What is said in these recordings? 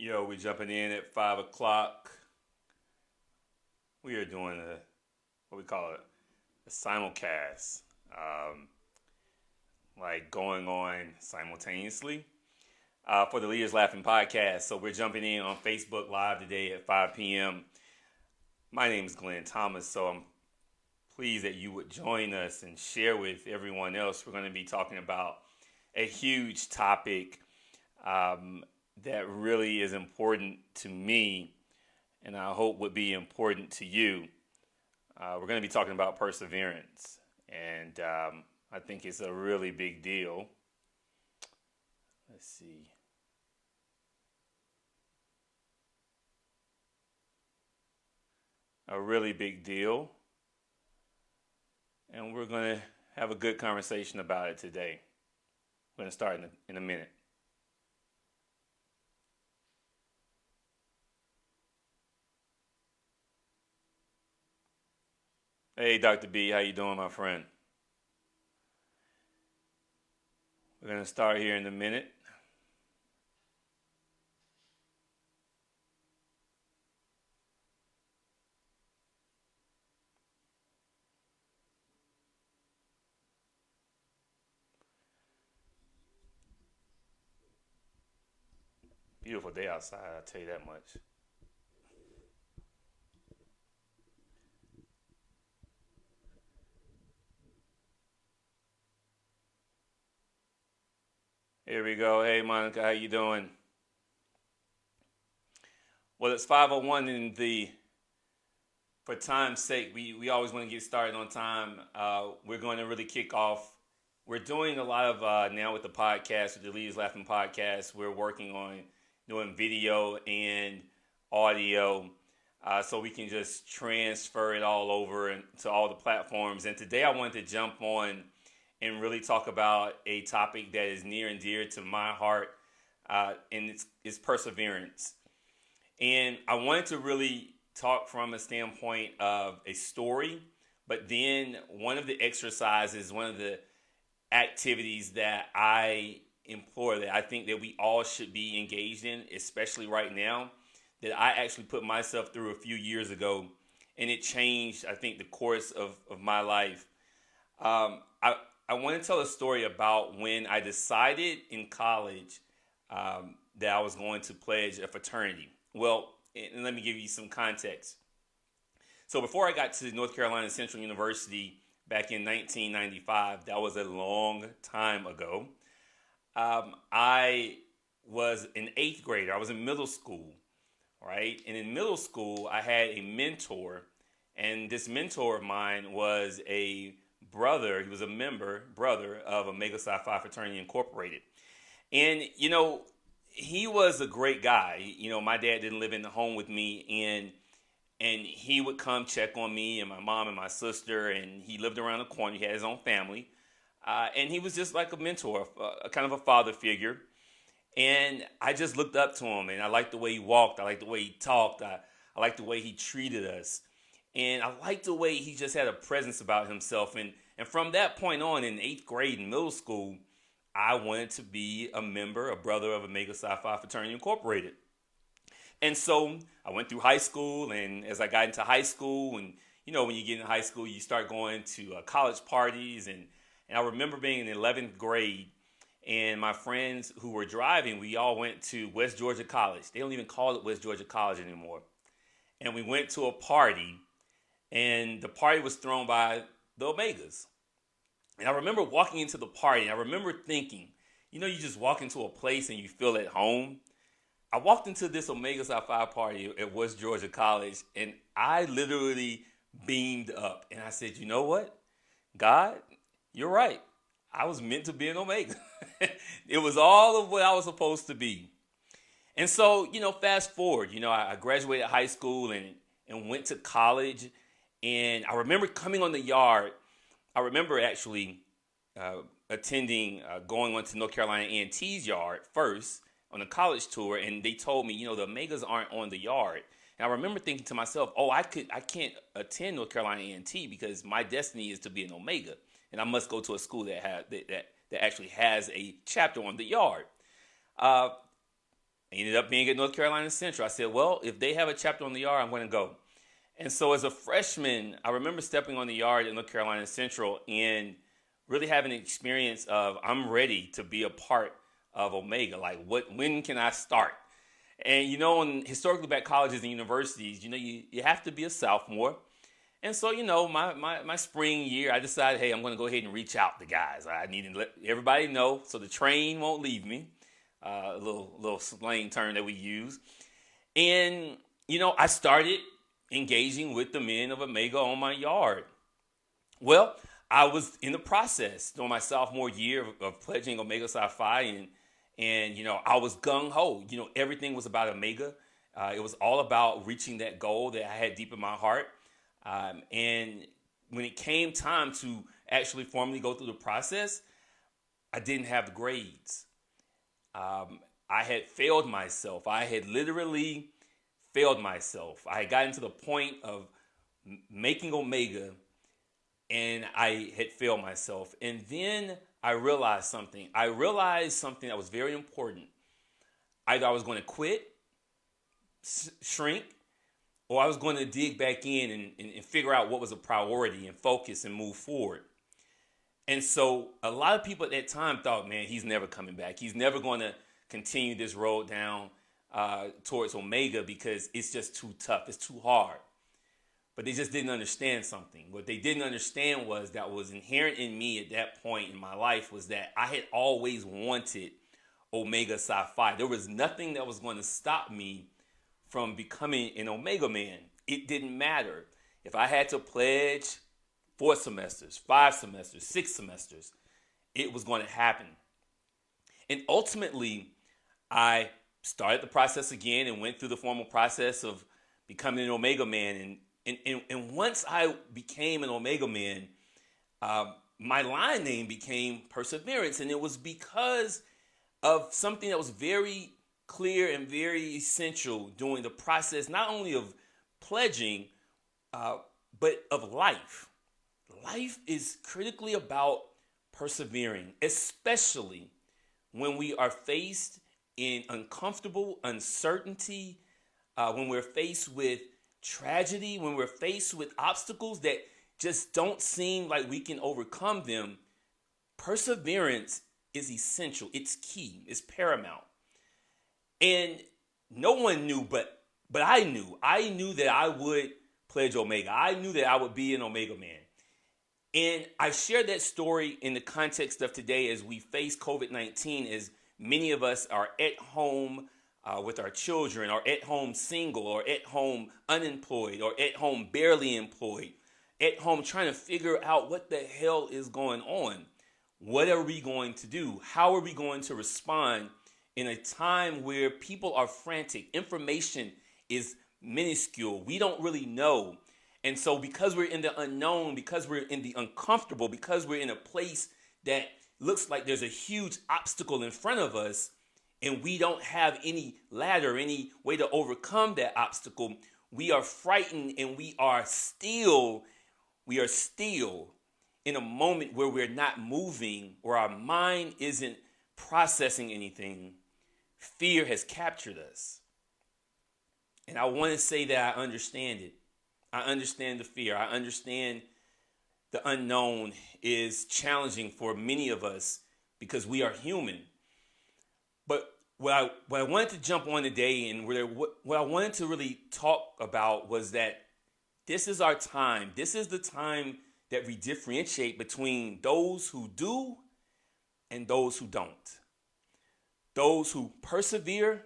We're jumping in at 5 o'clock. We are doing what we call a simulcast, um, like going on simultaneously for the Leaders Laughing podcast. So we're jumping in on Facebook Live today at 5 p.m. My name is Glenn Thomas, so I'm pleased that you would join us and share with everyone else. We're going to be talking about a huge topic that really is important to me and I hope would be important to you. We're going to be talking about perseverance, and I think it's a really big deal. Let's see. A really big deal, and we're going to have a good conversation about it today. We're going to start in a minute. Hey, Dr. B, how you doing, my friend? We're going to start here in a minute. Beautiful day outside, I'll tell you that much. Here we go. Hey, Monica, how you doing? Well, it's 5:01 in the. For time's sake, we always want to get started on time. We're going to really kick off. We're doing a lot of now with the podcast, with the Leaders Laughing podcast. We're working on doing video and audio, so we can just transfer it all over to all the platforms. And today, I wanted to jump on and really talk about a topic that is near and dear to my heart, and it's perseverance. And I wanted to really talk from a standpoint of a story, but then one of the exercises, one of the activities that I implore that I think that we all should be engaged in, especially right now, that I actually put myself through a few years ago, and it changed, I think, the course of my life. I want to tell a story about when I decided in college that I was going to pledge a fraternity. Well, and let me give you some context. So before I got to North Carolina Central University back in 1995, that was a long time ago. I was an eighth grader. I was in middle school, right? And in middle school, I had a mentor, and this mentor of mine was a brother. He was a brother of Omega Psi Phi Fraternity Incorporated. And, he was a great guy. My dad didn't live in the home with me, and he would come check on me and my mom and my sister, and he lived around the corner. He had his own family, and he was just like a mentor, a kind of a father figure. And I just looked up to him, and I liked the way he walked. I liked the way he talked. I liked the way he treated us. And I liked the way he just had a presence about himself. And from that point on, in eighth grade and middle school, I wanted to be a brother of Omega Psi Phi Fraternity Incorporated. And so I went through high school, and as I got into high school, and when you get in high school, you start going to college parties, and I remember being in 11th grade, and my friends who were driving, we all went to West Georgia College. They don't even call it West Georgia College anymore. And we went to a party, and the party was thrown by the Omegas. And I remember walking into the party, and I remember thinking, you just walk into a place and you feel at home. I walked into this Omega Psi Phi party at West Georgia College, and I literally beamed up. And I said, you know what? God, you're right. I was meant to be an Omega. It was all of what I was supposed to be. And so, fast forward, I graduated high school and went to college. And I remember coming on the yard. I remember actually attending, going on to North Carolina A&T's yard first on a college tour, and they told me, the Omegas aren't on the yard. And I remember thinking to myself, oh, I can't attend North Carolina A&T because my destiny is to be an Omega, and I must go to a school that actually has a chapter on the yard. I ended up being at North Carolina Central. I said, well, if they have a chapter on the yard, I'm going to go. And so as a freshman, I remember stepping on the yard at North Carolina Central and really having an experience of I'm ready to be a part of Omega. Like, when can I start? And in historically black colleges and universities, you have to be a sophomore. And so, my spring year, I decided, hey, I'm going to go ahead and reach out to guys. I need to let everybody know so the train won't leave me. A little slang term that we use. And, I started engaging with the men of Omega on my yard. Well, I was in the process during my sophomore year of pledging Omega Psi Phi, and I was gung-ho. Everything was about Omega. It was all about reaching that goal that I had deep in my heart. And when it came time to actually formally go through the process, I didn't have the grades. I had failed myself. I had literally failed myself. I had gotten to the point of making Omega, and I had failed myself. And then I realized something. I realized something that was very important. Either I was going to quit, shrink, or I was going to dig back in and figure out what was a priority and focus and move forward. And so a lot of people at that time thought, man, he's never coming back. He's never going to continue this road down towards Omega because it's just too tough. It's too hard. But they just didn't understand something. What they didn't understand was that was inherent in me at that point in my life was that I had always wanted Omega Psi Phi. There was nothing that was going to stop me from becoming an Omega man. It didn't matter. If I had to pledge 4 semesters, 5 semesters, 6 semesters, it was going to happen. And ultimately, I started the process again and went through the formal process of becoming an Omega man. And once I became an Omega man, my line name became Perseverance. And it was because of something that was very clear and very essential during the process, not only of pledging, but of life. Life is critically about persevering, especially when we are faced in uncomfortable uncertainty, when we're faced with tragedy, when we're faced with obstacles that just don't seem like we can overcome them. Perseverance is essential. It's key. It's paramount. And no one knew, but I knew. I knew that I would pledge Omega. I knew that I would be an Omega man. And I share that story in the context of today as we face COVID-19, as many of us are at home with our children, or at home single, or at home unemployed, or at home barely employed, at home trying to figure out what the hell is going on. What are we going to do? How are we going to respond in a time where people are frantic? Information is minuscule. We don't really know. And so because we're in the unknown, because we're in the uncomfortable, because we're in a place that looks like there's a huge obstacle in front of us, and we don't have any ladder, any way to overcome that obstacle, we are frightened, and we are still in a moment where we're not moving, where our mind isn't processing anything. Fear has captured us. And I want to say that I understand it. I understand the fear. I understand the unknown is challenging for many of us because we are human. But what I wanted to jump on today, and what I wanted to really talk about, was that this is our time. This is the time that we differentiate between those who do and those who don't. Those who persevere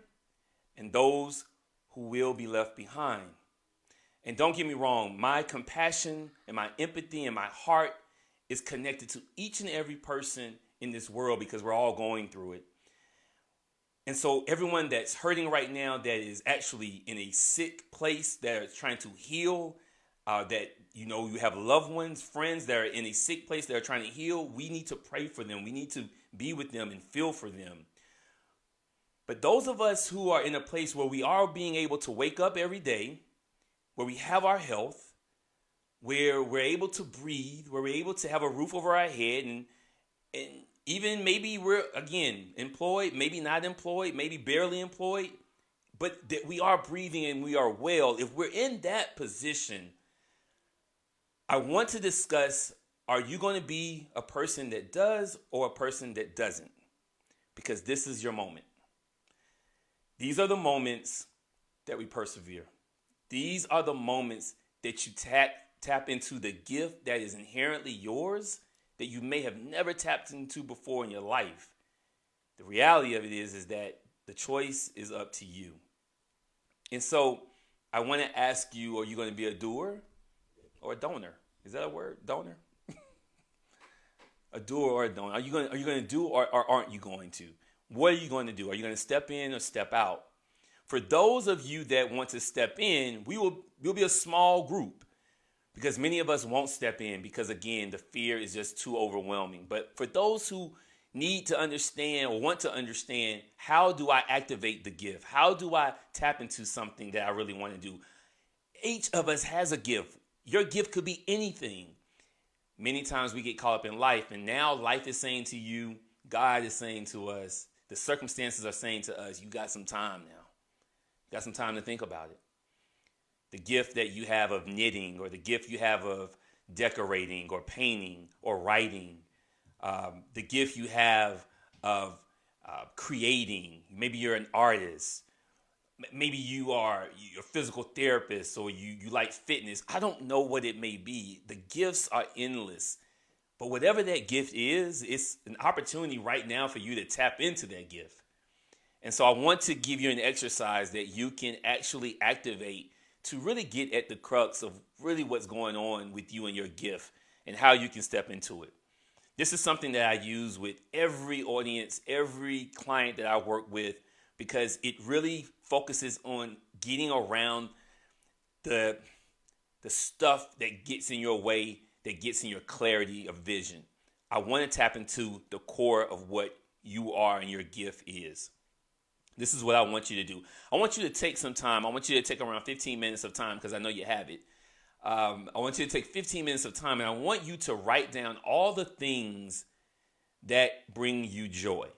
and those who will be left behind. And don't get me wrong, my compassion and my empathy and my heart is connected to each and every person in this world because we're all going through it. And so everyone that's hurting right now, that is actually in a sick place, that are trying to heal, that you have loved ones, friends that are in a sick place that are trying to heal, we need to pray for them. We need to be with them and feel for them. But those of us who are in a place where we are being able to wake up every day, where we have our health, where we're able to breathe, where we're able to have a roof over our head, and Even maybe we're, again, employed, maybe not employed, maybe barely employed, but that we are breathing and we are well. If we're in that position, I want to discuss, are you going to be a person that does or a person that doesn't? Because this is your moment. These are the moments that we persevere. These are the moments that you tap into the gift that is inherently yours that you may have never tapped into before in your life. The reality of it is that the choice is up to you. And so I want to ask you, are you going to be a doer or a donor? Is that a word? Donor? A doer or a donor? Are you going to do or aren't you going to? What are you going to do? Are you going to step in or step out? For those of you that want to step in, we'll be a small group, because many of us won't step in because, again, the fear is just too overwhelming. But for those who need to understand or want to understand, how do I activate the gift? How do I tap into something that I really want to do? Each of us has a gift. Your gift could be anything. Many times we get caught up in life, and now life is saying to you, God is saying to us, the circumstances are saying to us, you got some time now. You got some time to think about it. The gift that you have of knitting, or the gift you have of decorating or painting or writing, the gift you have of creating. Maybe you're an artist. Maybe you're a physical therapist, or you like fitness. I don't know what it may be. The gifts are endless. But whatever that gift is, it's an opportunity right now for you to tap into that gift. And so I want to give you an exercise that you can actually activate to really get at the crux of really what's going on with you and your gift and how you can step into it. This is something that I use with every audience, every client that I work with, because it really focuses on getting around the stuff that gets in your way, that gets in your clarity of vision. I want to tap into the core of what you are and your gift is. This is what I want you to do. I want you to take some time. I want you to take around 15 minutes of time, because I know you have it. I want you to take 15 minutes of time, and I want you to write down all the things that bring you joy.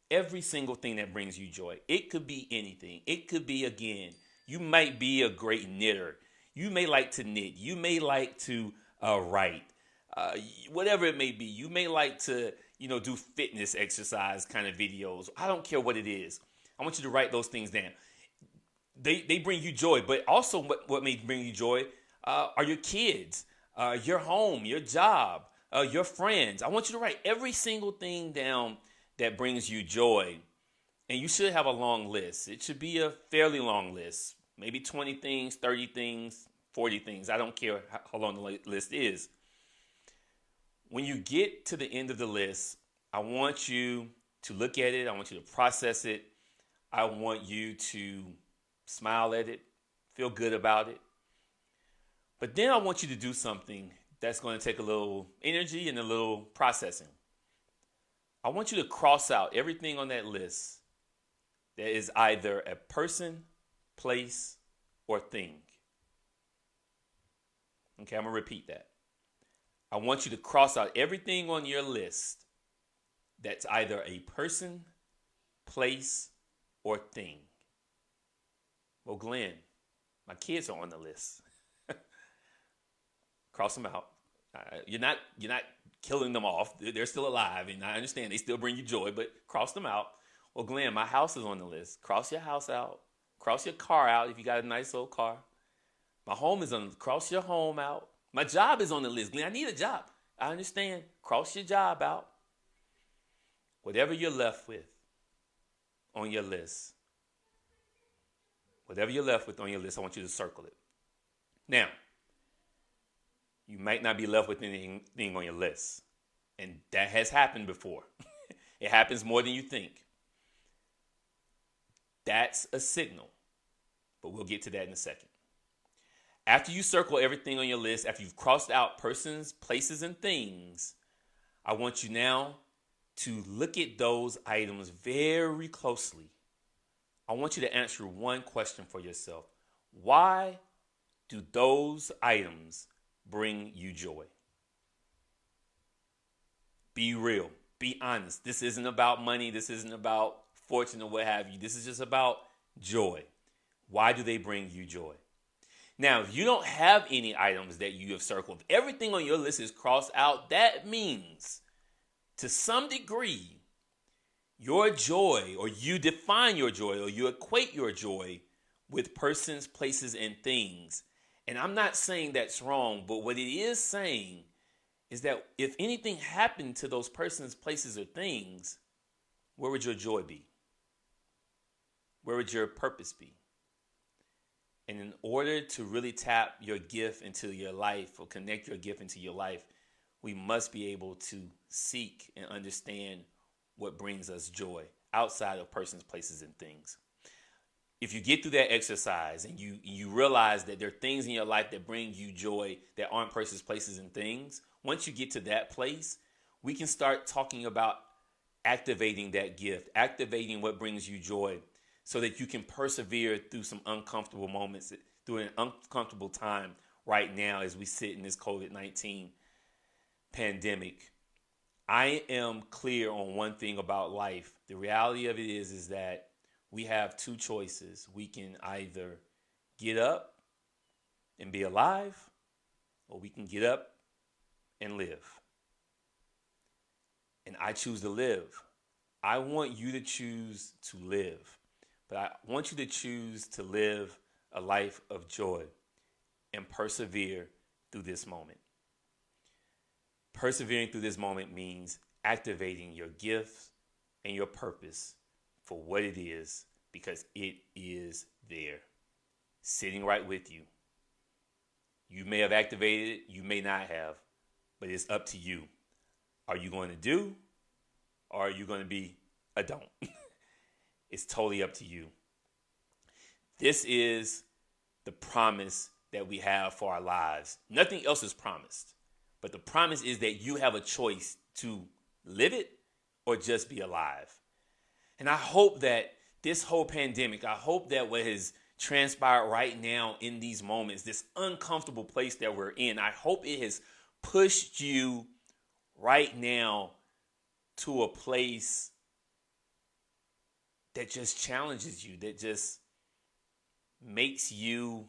Every single thing that brings you joy. It could be anything. It could be, again, you might be a great knitter. You may like to knit. You may like to write. Whatever it may be. You may like to do fitness exercise kind of videos. I don't care what it is. I want you to write those things down. They bring you joy, but also what may bring you joy are your kids, your home, your job, your friends. I want you to write every single thing down that brings you joy. And you should have a long list. It should be a fairly long list. Maybe 20 things, 30 things, 40 things. I don't care how long the list is. When you get to the end of the list, I want you to look at it. I want you to process it. I want you to smile at it, feel good about it. But then I want you to do something that's going to take a little energy and a little processing. I want you to cross out everything on that list that is either a person, place, or thing. Okay, I'm going to repeat that. I want you to cross out everything on your list that's either a person, place, or thing. Well, Glenn, my kids are on the list. Cross them out. You're not killing them off. They're still alive, and I understand they still bring you joy, but cross them out. Well, Glenn, my house is on the list. Cross your house out. Cross your car out if you got a nice old car. My home is on. Cross your home out. My job is on the list. Glenn, I need a job. I understand. Cross your job out. Whatever you're left with on your list, I want you to circle it. Now, you might not be left with anything on your list. And that has happened before. It happens more than you think. That's a signal. But we'll get to that in a second. After you circle everything on your list, after you've crossed out persons, places, and things, I want you now to look at those items very closely. I want you to answer one question for yourself. Why do those items bring you joy? Be real. be honest. This isn't about money. This isn't about fortune or what have you. This is just about joy. Why do they bring you joy? Now, if you don't have any items that you have circled, if everything on your list is crossed out, that means to some degree, your joy, or you define your joy, or you equate your joy with persons, places, and things. And I'm not saying that's wrong, but what it is saying is that if anything happened to those persons, places, or things, where would your joy be? Where would your purpose be? And in order to really tap your gift into your life, or connect your gift into your life, we must be able to seek and understand what brings us joy outside of persons, places, and things. If you get through that exercise and you realize that there are things in your life that bring you joy that aren't persons, places, and things, once you get to that place, we can start talking about activating that gift, activating what brings you joy, so that you can persevere through some uncomfortable moments, through an uncomfortable time right now as we sit in this COVID-19 pandemic. I am clear on one thing about life. The reality of it is that we have two choices. We can either get up and be alive, or we can get up and live. And I choose to live. I want you to choose to live. But I want you to choose to live a life of joy and persevere through this moment. Persevering through this moment means activating your gifts and your purpose for what it is, because it is there, sitting right with you. You may have activated it, you may not have, but it's up to you. Are you going to do, or are you going to be a don't? It's totally up to you. This is the promise that we have for our lives. Nothing else is promised, but the promise is that you have a choice to live it or just be alive. And I hope that this whole pandemic, I hope that what has transpired right now in these moments, this uncomfortable place that we're in, I hope it has pushed you right now to a place that just challenges you, that just makes you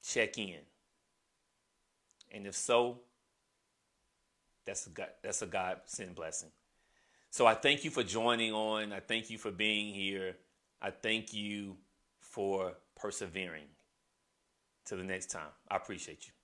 check in. And if so, that's a God-sent blessing. So I thank you for joining on. I thank you for being here. I thank you for persevering. Till the next time, I appreciate you.